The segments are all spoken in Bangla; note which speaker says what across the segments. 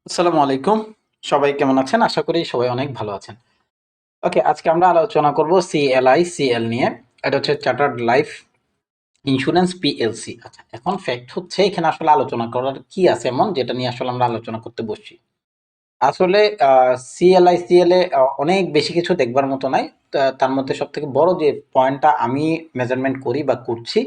Speaker 1: আসসালামু আলাইকুম। সবাই কেমন আছেন? আশা করি সবাই অনেক ভালো আছেন। ওকে, আজকে আমরা আলোচনা করব CLICL নিয়ে। এটা হচ্ছে চার্টার্ড লাইফ ইন্স্যুরেন্স পিএলসি। আচ্ছা, এখন ফ্যাক্ট হচ্ছে এখানে আসলে আলোচনা করার কি আছে এমন যেটা নিয়ে আসলে আমরা আলোচনা করতে বসছি। আসলে CLICL এ অনেক বেশি কিছু দেখবার মতো নাই। তার মধ্যে সবথেকে বড় যে পয়েন্টটা আমি মেজারমেন্ট করি বা করছি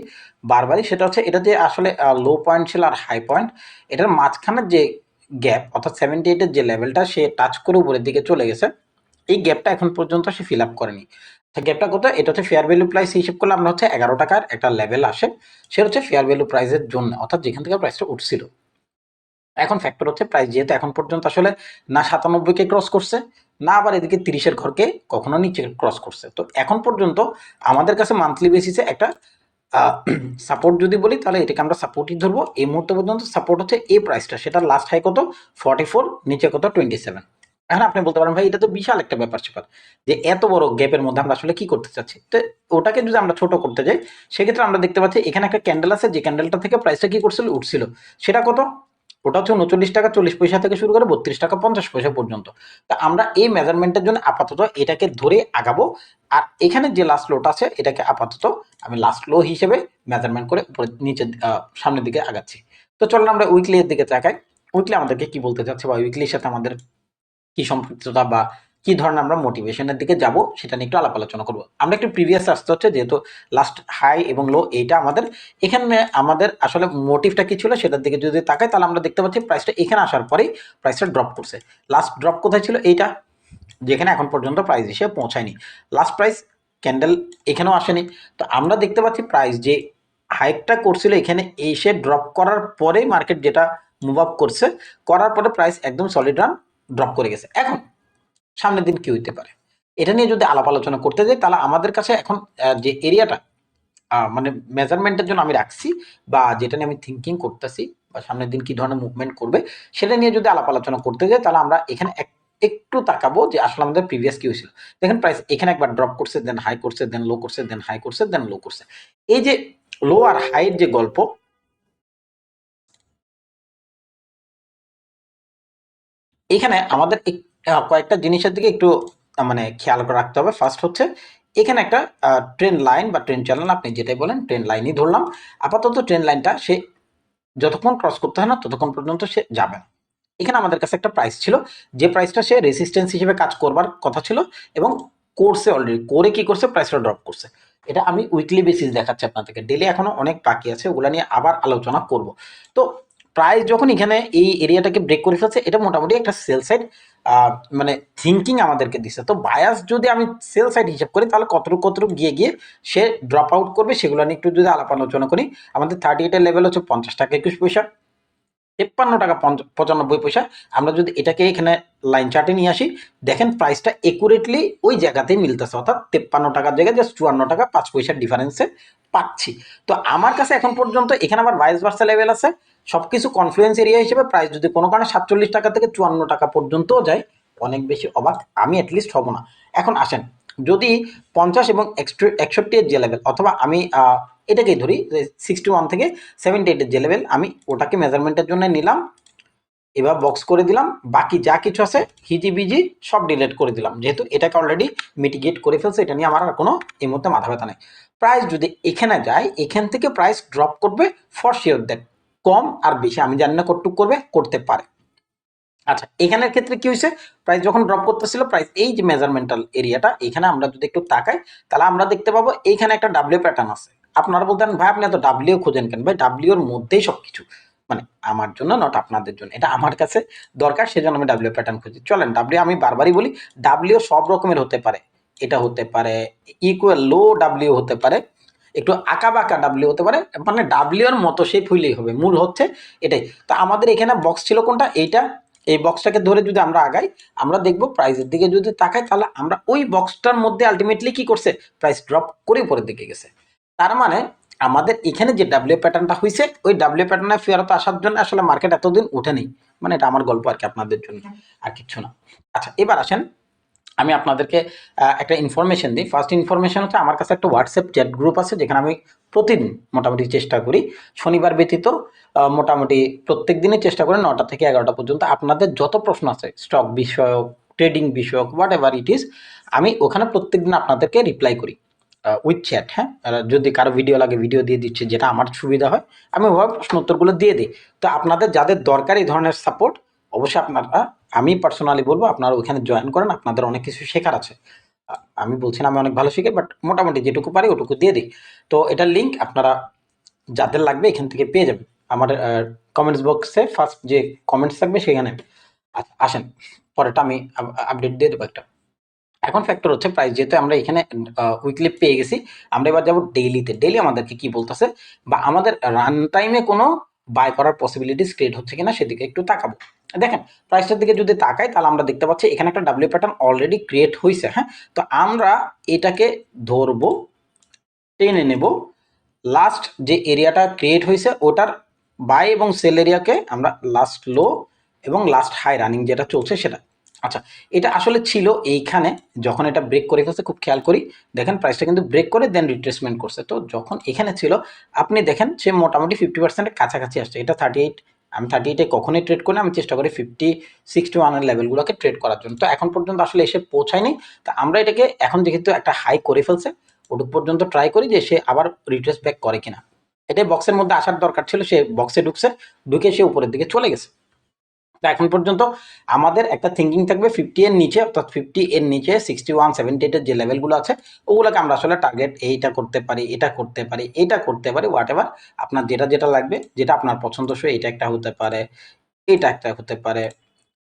Speaker 1: বারবারই সেটা হচ্ছে এটা যে আসলে লো পয়েন্ট ছিল আর হাই পয়েন্ট, এটার মাঝখানের যে গ্যাপ অর্থাৎ 78 এর যে লেভেলটা সে টাচ করে উপরের দিকে চলে গেছে। এই গ্যাপটা এখন পর্যন্ত সে ফিল আপ করেনি। গ্যাপটা কোথায়? এটা হচ্ছে ফেয়ার ভ্যালু প্রাইস হিসেব করলে আমরা হচ্ছে 11 টাকার একটা লেভেল আসে। সে হচ্ছে ফেয়ার ভ্যালু প্রাইসের জন্য অর্থাৎ যেখান থেকে প্রাইসটা উঠছিল। এখন ফ্যাক্টর হচ্ছে প্রাইস যেহেতু এখন পর্যন্ত আসলে না 97 কে ক্রস করছে, না আবার এদিকে 30 এর ঘরকে কখনো নিচে ক্রস করছে। তো এখন পর্যন্ত আমাদের কাছে মান্থলি বেসিসে একটা সাপোর্ট যদি বলি তাহলে এটাকে আমরা সাপোর্টই ধরবো। এই মুহূর্ত পর্যন্ত সাপোর্ট হচ্ছে এই প্রাইসটা, সেটা লাস্ট হাই কত 44, নিচে কত 27। এখন আপনি বলতে পারেন ভাই এটা তো বিশাল একটা ব্যাপার স্যাপার, যে এত বড় গ্যাপের মধ্যে আমরা আসলে কি করতে চাচ্ছি। তো ওটাকে যদি আমরা ছোট করতে যাই সেক্ষেত্রে আমরা দেখতে পাচ্ছি এখানে একটা ক্যান্ডেল আছে, যে ক্যান্ডেলটা থেকে প্রাইসটা কি করছিল উঠছিল। সেটা কত? ওটা হচ্ছে 39 টাকা 40 পয়সা থেকে শুরু করে 32 টাকা 50 পয়সা পর্যন্ত। তা আমরা এই মেজারমেন্টের জন্য আপাতত এটাকে ধরে আগাবো। আর এখানে যে লাস্ট লোটা আছে এটাকে আপাতত আমি লাস্ট লো হিসেবে মেজারমেন্ট করে উপরে নিচে সামনের দিকে আগাচ্ছি। তো চলুন আমরা উইকলি এর দিকে তাকাই। উইকলি আমাদেরকে কি বলতে চাচ্ছে বা উইকলির সাথে আমাদের কি সম্পৃক্ততা বা কি ধরনের আমরা মোটিভেশনের দিকে যাব সেটা নিয়ে একটু আলাপ আলোচনা করবো। আমরা একটু প্রিভিয়াস আসতে হচ্ছে, যেহেতু লাস্ট হাই এবং লো এইটা আমাদের এখানে আমাদের আসলে মোটিভটা কি ছিল সেটার দিকে যদি তাকাই তাহলে আমরা দেখতে পাচ্ছি প্রাইসটা এখানে আসার পরেই প্রাইসটা ড্রপ করছে। লাস্ট ড্রপ কোথায় ছিল? এইটা, যেখানে এখন পর্যন্ত প্রাইস এসে পৌঁছায়নি। লাস্ট প্রাইস ক্যান্ডেল এখানেও আসেনি। তো আমরা দেখতে পাচ্ছি প্রাইস যে হাইকটা করছিল এখানে এসে ড্রপ করার পরে মার্কেট যেটা মুভ আপ করছে, করার পরে প্রাইস একদম সলিড রান ড্রপ করে গেছে। এখন সামনের দিন কি হইতে পারে এটা নিয়ে যদি আলাপ আলোচনা করতে যাই তাহলে আমাদের কাছে এখন যে এরিয়াটা মানে মেজারমেন্টের জন্য আমি রাখছি বা যেটা নিয়ে আমি থিঙ্কিং করতেছি বা সামনের দিন কি ধরনের মুভমেন্ট করবে সেটা নিয়ে যদি আলাপ আলোচনা করতে যাই তাহলে আমরা এখানে একটু তাকাবো যে আসলে আমাদের প্রিভিয়াস কি হয়েছিল। দেখেন প্রাইস এখানে একবার ড্রপ করছে, দেন হাই করছে, দেন লো করছে, দেন হাই করছে, দেন লো করছে। এই যে লো আর হাইয়ের যে গল্প, এখানে আমাদের কয়েকটা জিনিসের দিকে একটু মানে খেয়াল করে রাখতে হবে। ফার্স্ট হচ্ছে এখানে একটা ট্রেন লাইন বা ট্রেন চ্যানেল, আপনি যেটাই বলেন ট্রেন লাইনই ধরলাম। আপাতত ট্রেন লাইনটা সে যতক্ষণ ক্রস করতে হয় না ততক্ষণ পর্যন্ত সে যাবে না। এখানে আমাদের কাছে একটা প্রাইস ছিল, যে প্রাইসটা সে রেসিস্ট্যান্স হিসেবে কাজ করবার কথা ছিল এবং করছে, অলরেডি করে কি করছে প্রাইসটা ড্রপ করছে। এটা আমি উইকলি বেসিস দেখাচ্ছি আপনাদেরকে, ডেলি এখনো অনেক বাকি আছে, ওগুলা নিয়ে আবার আলোচনা করব। তো প্রাইস যখন এখানে এই এরিয়াটাকে ব্রেক করে ফেলছে এটা মোটামুটি একটা সেল সাইড মানে থিঙ্কিং আমাদেরকে দিচ্ছে। তো বায়াস যদি আমি সেল সাইড হিসাব করি তাহলে কতটুকু কতটুকু গিয়ে গিয়ে সে ড্রপ আউট করবে সেগুলো নিয়ে একটু যদি আলাপ আলোচনা করি। আমাদের 38 এর লেভেল হচ্ছে 50 টাকা 21 পয়সা, 53 টাকা 95 পয়সা। আমরা যদি এটাকে এখানে লাইন চার্টে নিয়ে আসি, দেখেন প্রাইসটা একুরেটলি ওই জায়গাতেই মিলতেছে, অর্থাৎ 53 টাকার জায়গায় জাস্ট 54 টাকা 5 পয়সার ডিফারেন্সে পাচ্ছি। তো আমার কাছে এখন পর্যন্ত এখানে আবার ভাইস ভার্সা লেভেল আছে। সবকিছু কনফ্লুয়েন্স এরিয়া হিসেবে প্রাইস যদি কোনো কারণে 47 টাকা থেকে 54 টাকা পর্যন্ত যায়, অনেক বেশি অবাক আমি অ্যাটলিস্ট হব না। এখন আসেন, যদি 50 এবং 61 এর যে লেভেল, অথবা আমি এটাকেই ধরি যে 61 থেকে 78 এর যে লেভেল, আমি ওটাকে মেজারমেন্টের জন্য নিলাম। এবার বক্স করে দিলাম, বাকি যা কিছু আছে হিজিবিজি সব ডিলিট করে দিলাম, যেহেতু এটাকে অলরেডি মিটিগেট করে ফেলছে। এটা নিয়ে আমার আর কোনো এই মুহূর্তে মাথা ব্যথা নেই। প্রাইস যদি এখানে যায় এখান থেকে প্রাইস ড্রপ করবে ফর শিওর দ্যাট, কম আর বেশি আমি জানি না কতটুক করবে, করতে পারে। আচ্ছা, এখানের ক্ষেত্রে কি হয়েছে? প্রাইস যখন ড্রপ করতেছিল প্রাইস এই যে মেজারমেন্টাল এরিয়াটা এখানে আমরা যদি একটু তাকাই তাহলে আমরা দেখতে পাবো এইখানে একটা ডাব্লিউ প্যাটার্ন আছে। আপনারা বলতেন ভাই আপনি এত ডাব্লিউ খোঁজেন কেন? ভাই ডাব্লিউ এর মধ্যেই সবকিছু, মানে আমার জন্য নট আপনাদের জন্য, এটা আমার কাছে দরকার সেজন্য আমি ডাব্লিউ প্যাটার্ন খুঁজি। চলেন ডাব্লিউ, আমি বারবারই বলি ডাব্লিউ সব রকমের হতে পারে। এটা হতে পারে ইকুয়াল লো ডাব্লিউ হতে পারে, একটু আঁকা বাঁকা ডাব্লিউ হতে পারে, মানে ডাব্লিউ এর মতো শেপ হইলেই হবে, মূল হচ্ছে এটাই। তো আমাদের এখানে বক্স ছিল কোনটা? এইটা। এই বক্সটাকে ধরে যদি আমরা আগাই আমরা দেখব প্রাইসের দিকে যদি তাকাই তাহলে আমরা ওই বক্সটার মধ্যে আলটিমেটলি কি করছে, প্রাইস ড্রপ করে উপরের দিকে গেছে। তার মানে আমাদের এখানে যে ডাব্লিউ প্যাটার্নটা হয়েছে ওই ডাব্লিউ প্যাটার্নে ফেরত আসার জন্য আসলে মার্কেট এতদিন উঠেনি। মানে এটা আমার গল্প আর কি আপনাদের জন্য, আর কিচ্ছু না। আচ্ছা, এবার আসেন আমি আপনাদেরকে একটা ইনফরমেশন দিই। ফার্স্ট ইনফরমেশন হচ্ছে আমার কাছে একটা হোয়াটসঅ্যাপ চ্যাট গ্রুপ আছে যেখানে আমি প্রতিদিন মোটামুটি চেষ্টা করি, শনিবার ব্যতীত মোটামুটি প্রত্যেক দিনই চেষ্টা করি 9টা থেকে 11টা পর্যন্ত আপনাদের যত প্রশ্ন আছে স্টক বিষয়ক, ট্রেডিং বিষয়ক, হোয়াট এভার ইট ইজ, আমি ওখানে প্রত্যেকদিন আপনাদেরকে রিপ্লাই করি উইথ চ্যাট। হ্যাঁ, যদি কারো ভিডিও লাগে ভিডিও দিয়ে দিচ্ছে, যেটা আমার সুবিধা হয় আমি ওভাবে প্রশ্ন উত্তরগুলো দিয়ে দিই। তো আপনাদের যাদের দরকার এই ধরনের সাপোর্ট, অবশ্যই আপনারা, আমি পার্সোনালি বলবো আপনারা ওইখানে জয়েন করেন, আপনাদের অনেক কিছু শেখার আছে। আমি বলছি না আমি অনেক ভালো শিখি, বাট মোটামুটি যেটুকু পারি ওটুকু দিয়ে দিই। তো এটার লিঙ্ক আপনারা যাদের লাগবে এখান থেকে পেয়ে যাবেন আমার কমেন্টস বক্সে, ফার্স্ট যে কমেন্টস থাকবে সেখানে। আচ্ছা আসেন, পরেরটা আমি আপডেট দিয়ে দেবো একটা। এখন ফ্যাক্টর হচ্ছে প্রাইস, যেহেতু আমরা এখানে উইকলি পেয়ে গেছি, আমরা এবার যাবো ডেইলিতে। ডেইলি আমাদেরকে কি বলতেছে বা আমাদের রান টাইমে কোনো বাই করার পসিবিলিটিস ক্রিয়েট হচ্ছে কিনা সেদিকে একটু তাকাবো। দেখেন প্রাইসটার দিকে যদি তাকাই তাহলে আমরা দেখতে পাচ্ছি এখানে একটা ডাব্লিউ প্যাটার্ন অলরেডি ক্রিয়েট হয়েছে। হ্যাঁ, তো আমরা এটাকে ধরবো, টেনে নেব, লাস্ট যে এরিয়াটা ক্রিয়েট হয়েছে ওটার বাই এবং সেল এরিয়াকে আমরা লাস্ট লো এবং লাস্ট হাই রানিং যেটা চলছে সেটা। আচ্ছা, এটা আসলে ছিল এইখানে, যখন এটা ব্রেক করে ফেলছে খুব খেয়াল করি, দেখেন প্রাইসটা কিন্তু ব্রেক করে দেন রিট্রেসমেন্ট করছে। তো যখন এখানে ছিল আপনি দেখেন সে মোটামুটি 50%-এর কাছাকাছি আসছে। এটা 38, আমি 38-এ কখনোই ট্রেড করি না, আমি চেষ্টা করি 50-61-এর লেভেলগুলোকে ট্রেড করার জন্য। তো এখন পর্যন্ত আসলে এসে পৌঁছায়নি। তো আমরা এটাকে এখন যেহেতু একটা হাই করে ফেলছে, ওটুক পর্যন্ত ট্রাই করি যে সে আবার রিট্রেস ব্যাক করে কিনা। এটাই বক্সের মধ্যে আসার দরকার ছিল, সে বক্সে ঢুকছে, ঢুকে সে উপরের দিকে চলে গেছে। তো এখন পর্যন্ত আমাদের একটা থিঙ্কিং থাকবে 50 এর নিচে, অর্থাৎ 50 এর নিচে 61, 78 এর যে লেভেলগুলো আছে ওগুলোকে আমরা আসলে টার্গেট, এইটা করতে পারি, এটা করতে পারি, এটা করতে পারি, হোয়াট এভার আপনার যেটা যেটা লাগবে, যেটা আপনার পছন্দসই, এটা একটা হতে পারে, এটা একটা হতে পারে,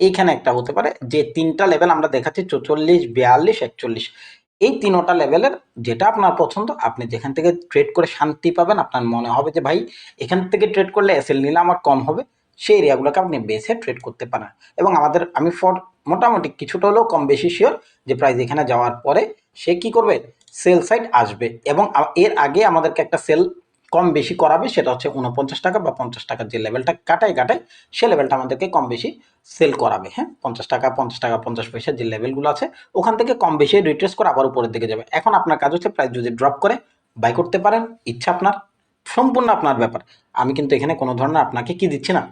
Speaker 1: এইখানে একটা হতে পারে। যে তিনটা লেভেল আমরা দেখাচ্ছি 44, 42, 41, এই তিনোটা লেভেলের যেটা আপনার পছন্দ, আপনি যেখান থেকে ট্রেড করে শান্তি পাবেন, আপনার মনে হবে যে ভাই এখান থেকে ট্রেড করলে এসএল নিলে আমার কম হবে, সেই এরিয়াগুলোকে আপনি বেছে ট্রেড করতে পারেন। এবং আমাদের, আমি ফর মোটামুটি কিছুটা হলেও কম বেশি শিওর যে প্রাইস এখানে যাওয়ার পরে সে কি করবে, সেল সাইড আসবে। এবং এর আগে আমাদেরকে একটা সেল কম বেশি করাবে, সেটা হচ্ছে 49 টাকা বা 50 টাকার যে লেভেলটা কাটায় কাটায়, সে লেভেলটা আমাদেরকে কম বেশি সেল করাবে। হ্যাঁ, 50 টাকা, 50 টাকা 50 পয়সা যে লেভেলগুলো আছে ওখান থেকে কম বেশি রিট্রেস করে আবার উপরের দিকে যাবে। এখন আপনার কাজ হচ্ছে প্রাইস যদি ড্রপ করে বাই করতে পারেন, ইচ্ছা আপনার, সম্পূর্ণ আপনার ব্যাপার। আমি কিন্তু এখানে কোনো ধরনের আপনাকে কি দিচ্ছি না,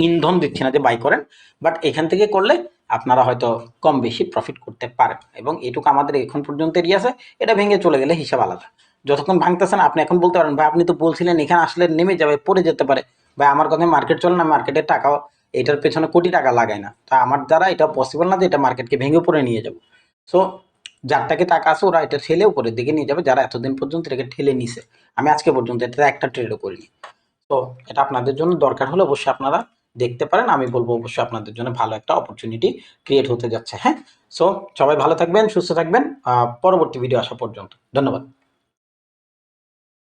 Speaker 1: ইন্ধন দিচ্ছি না যে বাই করেন, বাট এখান থেকে করলে আপনারা হয়তো কম বেশি প্রফিট করতে পারেন। এবং এটুকু আমাদের এখন পর্যন্ত এরিয়া আছে, এটা ভেঙে চলে গেলে হিসাব আলাদা। যতক্ষণ ভাঙতেছেন আপনি এখন বলতে পারেন ভাই আপনি তো বলছিলেন এখানে আসলে নেমে যাবে, পড়ে যেতে পারে। ভাই আমার কথায় মার্কেট চলে না, মার্কেটের টাকাও এটার পেছনে কোটি টাকা লাগায় না, তা আমার দ্বারা এটা পসিবল না যে এটা মার্কেটকে ভেঙে পড়ে নিয়ে যাবো। সো যার টাকা আছে ওরা এটা ঠেলে উপরের দিকে নিয়ে যাবে, যারা এতদিন পর্যন্ত এটাকে ঠেলে নিছে। আমি আজকে পর্যন্ত এটা একটা ট্রেডও করিনি। তো এটা আপনাদের জন্য দরকার হলে অবশ্যই আপনারা দেখতে পারেন। আমি বলবো অবশ্যই আপনাদের জন্য ভালো একটা অপরচুনিটি ক্রিয়েট হতে যাচ্ছে। হ্যাঁ, সো সবাই ভালো থাকবেন, সুস্থ থাকবেন, পরবর্তী ভিডিও আসা পর্যন্ত ধন্যবাদ।